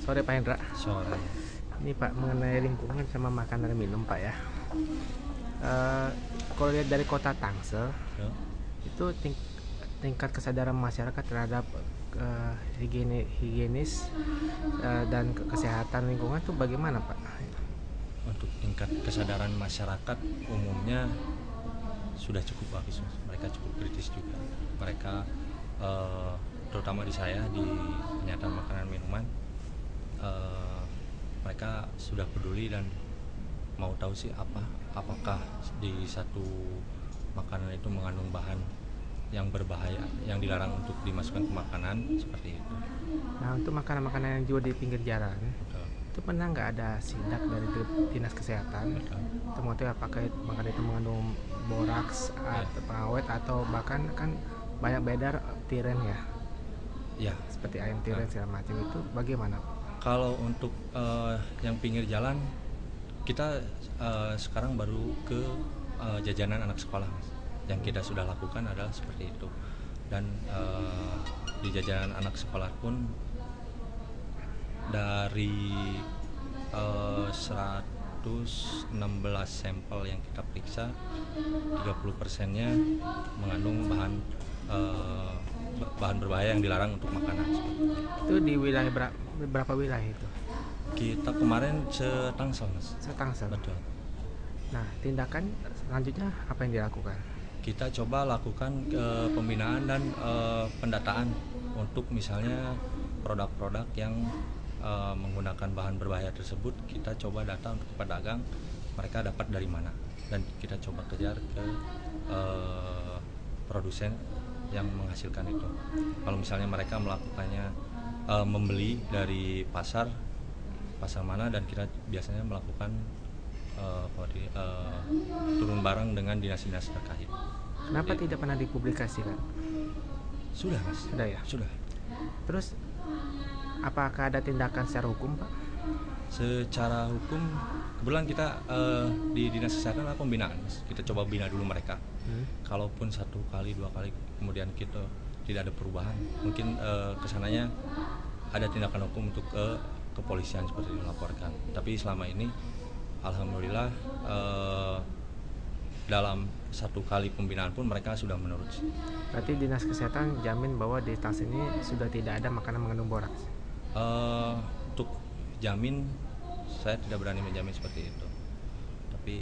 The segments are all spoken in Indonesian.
Sore Pak Hendra. Sore. Ini Pak mengenai lingkungan sama makanan dan minum Pak ya. Eh, Kalau lihat dari kota Tangsel Ya. itu tingkat kesadaran masyarakat terhadap higienis dan kesehatan lingkungan tuh bagaimana Pak? Untuk tingkat kesadaran masyarakat umumnya sudah cukup bagus, Mas. Mereka cukup kritis juga. Mereka terutama di saya di penyataan makanan minuman, mereka sudah peduli dan mau tahu sih apakah di satu makanan itu mengandung bahan yang berbahaya yang dilarang untuk dimasukkan ke makanan seperti itu. Nah, untuk makanan-makanan yang jual di pinggir jalan Betul. itu pernah nggak ada sidak dari dinas kesehatan Betul. untuk mengetahui apakah makanan itu mengandung boraks atau pengawet atau bahkan kan banyak beredar tiren ya, Ya, seperti ayam tiren segala macam, itu bagaimana Pak? kalau untuk yang pinggir jalan kita sekarang baru ke jajanan anak sekolah, Mas. Yang kita sudah lakukan adalah seperti itu. Dan di jajanan anak sekolah pun dari 116 sampel yang kita periksa, 30%-nya mengandung bahan berbahaya yang dilarang untuk makanan. Itu di wilayah berapa wilayah itu? Kita kemarin Tangsel, Mas. Setangsel. Betul. Nah, tindakan selanjutnya apa yang dilakukan? Kita coba lakukan pembinaan dan pendataan untuk misalnya produk-produk yang menggunakan bahan berbahaya tersebut. Kita coba data untuk pedagang, mereka dapat dari mana, dan kita coba kejar ke produsen yang menghasilkan itu. Kalau misalnya mereka melakukannya membeli dari pasar mana, dan kita biasanya melakukan turun barang dengan dinas-dinas terkait. Kenapa tidak pernah dipublikasikan? Sudah, Mas. Sudah ya? Sudah. Terus apakah ada tindakan secara hukum Pak? Secara hukum kebetulan kita di dinas kesehatan ada pembinaan, Mas. Kita coba bina dulu mereka. Kalaupun 1 kali 2 kali kemudian kita tidak ada perubahan, mungkin kesananya ada tindakan hukum untuk kepolisian seperti dilaporkan. Tapi selama ini alhamdulillah dalam 1 kali pembinaan pun mereka sudah menurut. Berarti dinas kesehatan jamin bahwa di Tangsel ini sudah tidak ada makanan mengandung boraks? Untuk jamin saya tidak berani menjamin seperti itu. Tapi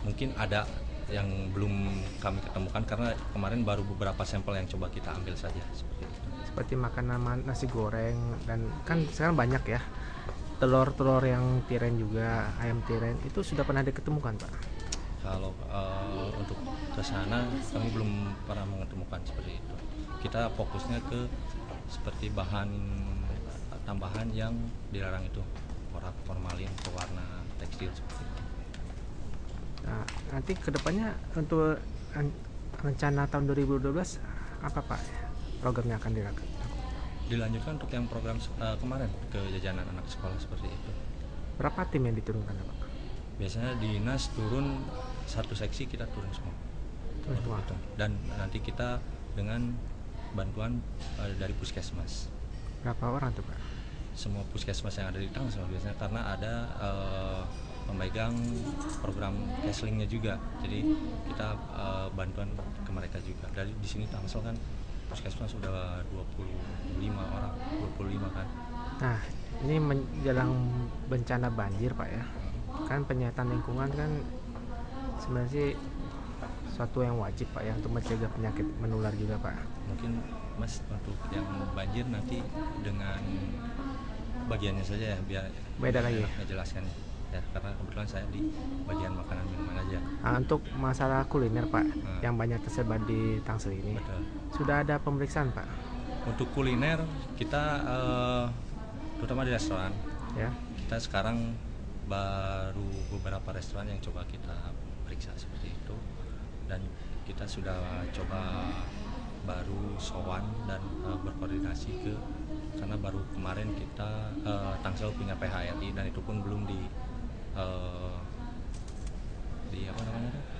mungkin ada yang belum kami ketemukan karena kemarin baru beberapa sampel yang coba kita ambil saja seperti itu. Seperti makanan nasi goreng, dan kan sekarang banyak ya telur yang tiren juga, ayam tiren, itu sudah pernah diketemukan Pak? Kalau untuk ke sana kami belum pernah mengetemukan seperti itu. Kita fokusnya ke seperti bahan tambahan yang dilarang itu, borak, formalin, pewarna tekstil seperti itu. Nah, nanti kedepannya untuk rencana tahun 2012 apa Pak programnya akan dilakukan? Dilanjutkan untuk yang program kemarin ke jajanan anak sekolah seperti itu. Berapa tim yang diturunkan Pak? Biasanya dinas turun 1 seksi, kita turun semua. Itu. Dan nanti kita dengan bantuan dari puskesmas. Berapa orang tuh Pak? Semua puskesmas yang ada di Tangsel biasanya, karena ada pemegang program Keslingnya juga. Jadi kita bantuan ke mereka juga. Dari di sini Tangsel kan puskesmas sudah 25 kan. Nah, ini menjelang bencana banjir Pak ya. Kan penyataan lingkungan kan sebenarnya sih suatu yang wajib Pak ya, untuk mencegah penyakit menular juga Pak. Mungkin Mas untuk yang banjir nanti dengan bagiannya saja ya, biar beda lagi menjelaskan ya, karena kebetulan saya di bagian makanan minuman aja. Nah, untuk masalah kuliner Pak yang banyak tersebar di Tangsel ini, betul, sudah ada pemeriksaan Pak? Untuk kuliner kita terutama di restoran Ya. kita sekarang baru beberapa restoran yang coba kita periksa seperti itu, dan kita sudah coba baru sowan dan berkoordinasi karena baru kemarin kita Tangsel punya PHRI, dan itu pun belum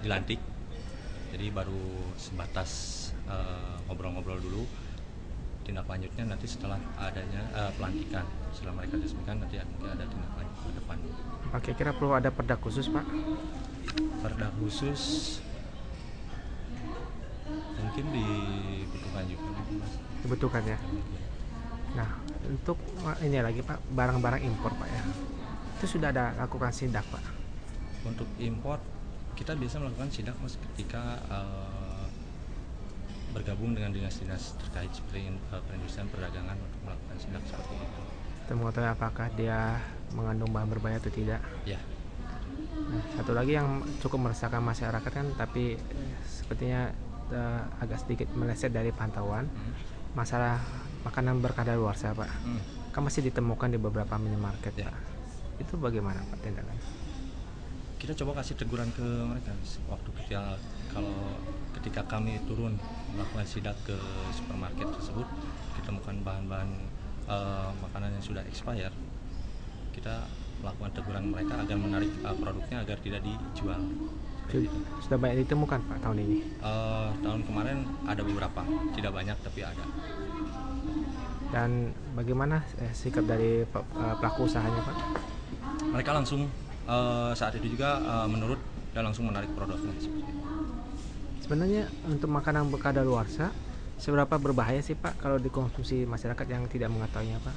dilantik, jadi baru sebatas ngobrol-ngobrol dulu. tindak lanjutnya nanti setelah adanya pelantikan. Setelah mereka resmikan nanti ada tindak lanjut ke depan. Pak, kira perlu ada perda khusus Pak? Perda khusus mungkin dibutuhkan juga. Dibutuhkan ya. Nah, untuk ini lagi Pak, barang-barang impor Pak ya, itu sudah ada lakukan sidak Pak? Untuk impor kita biasa melakukan sidak mas ketika bergabung dengan dinas-dinas terkait seperti perindustrian perdagangan untuk melakukan sidak seperti itu. Kita mengetahui apakah dia mengandung bahan berbahaya atau tidak. Ya. Nah, satu lagi yang cukup meresahkan masyarakat kan, tapi sepertinya agak sedikit meleset dari pantauan, masalah makanan berkadaluarsa Pak. Kan masih ditemukan di beberapa minimarket ya. Pak. Itu bagaimana Pak tindakan? Kita coba kasih teguran ke mereka waktu ketika kami turun melakukan sidak ke supermarket tersebut, kita temukan bahan-bahan makanan yang sudah expired. Kita melakukan teguran mereka agar menarik produknya agar tidak dijual. Sudah banyak ditemukan Pak tahun ini? Tahun kemarin ada beberapa, tidak banyak tapi ada. Dan bagaimana sikap dari pelaku usahanya Pak? Mereka langsung saat itu juga menurut dan langsung menarik produknya. Sebenarnya untuk makanan berkadaluarsa seberapa berbahaya sih Pak kalau dikonsumsi masyarakat yang tidak mengetahuinya Pak?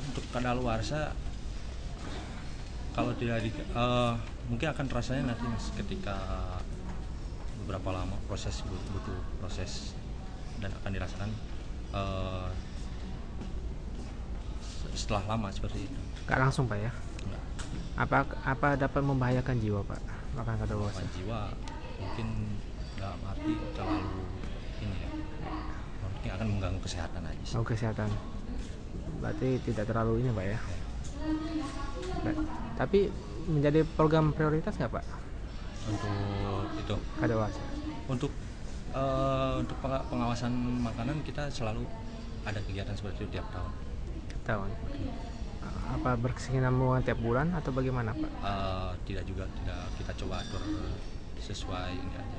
Untuk kadaluarsa kalau tidak mungkin akan terasanya nanti mas ketika beberapa lama butuh proses dan akan dirasakan setelah lama seperti itu. Gak langsung Pak ya? Enggak. Apa dapat membahayakan jiwa Pak makan kadaluarsa? Jiwa mungkin dalam arti terlalu ini ya, mungkin akan mengganggu kesehatan aja sih. Oh, kesehatan. Berarti tidak terlalu ini Pak ya? Tapi menjadi program prioritas nggak Pak untuk itu kadaluarsa? Untuk pengawasan makanan kita selalu ada kegiatan seperti itu tiap tahun. Apa berkesinambungan tiap bulan atau bagaimana Pak? Tidak kita coba atur sesuai ini aja.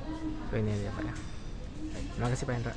Ini aja Pak ya. Terima kasih Pak Hendra.